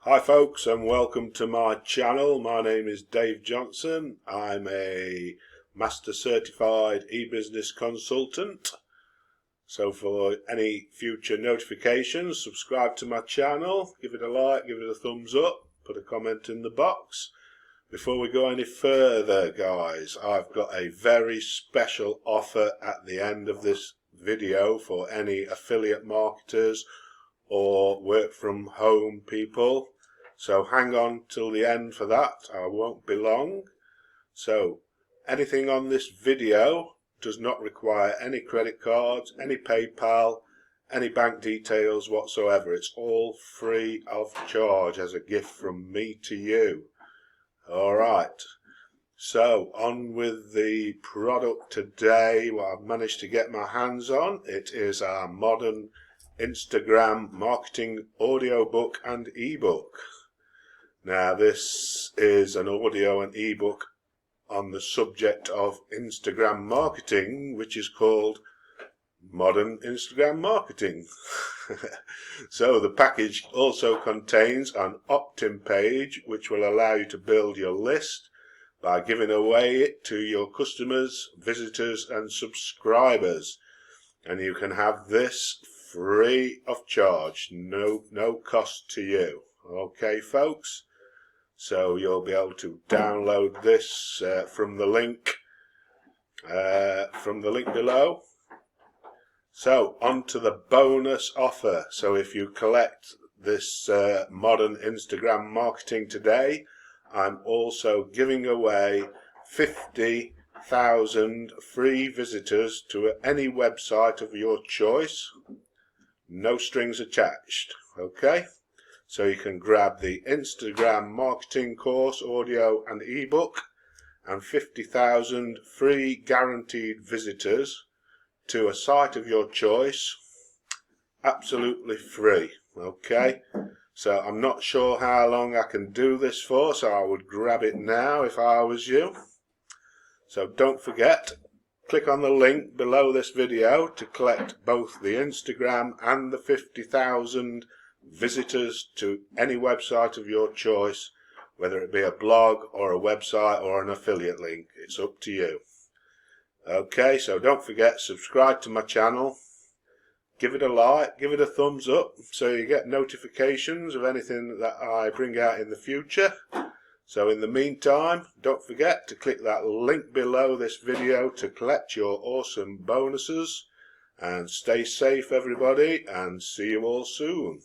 Hi folks, and welcome to my channel. My name is Dave Johnson. I'm a Master Certified e-business consultant. So for any future notifications, subscribe to my channel, give it a like, give it a thumbs up, put a comment in the box. Before we go any further, guys, I've got a very special offer at the end of this video for any affiliate marketers or work from home people. So hang on till the end for that. I won't be long. So anything on this video does not require any credit cards, any PayPal, any bank details whatsoever. It's all free of charge as a gift from me to you. Alright, so on with the product today. What I've managed to get my hands on, it is our modern Instagram marketing audiobook and ebook. Now this is an audio and ebook on the subject of Instagram marketing, which is called Modern Instagram Marketing. So the package also contains an opt-in page which will allow you to build your list by giving away it to your customers, visitors and subscribers. And you can have this free of charge, no cost to you. Okay folks, so you'll be able to download this from the link below. So on to the bonus offer. So if you collect this modern Instagram marketing today, I'm also giving away 50,000 free visitors to any website of your choice, no strings attached. Okay, so you can grab the Instagram marketing course, audio and ebook, and 50,000 free guaranteed visitors to a site of your choice, absolutely free. Okay, so I'm not sure how long I can do this for, so I would grab it now if I was you. So don't forget, click on the link below this video to collect both the Instagram and the 50,000 visitors to any website of your choice, whether it be a blog or a website or an affiliate link. It's up to you. Okay, so don't forget, subscribe to my channel, give it a like, give it a thumbs up so you get notifications of anything that I bring out in the future. So in the meantime, don't forget to click that link below this video to collect your awesome bonuses, and stay safe everybody, and see you all soon.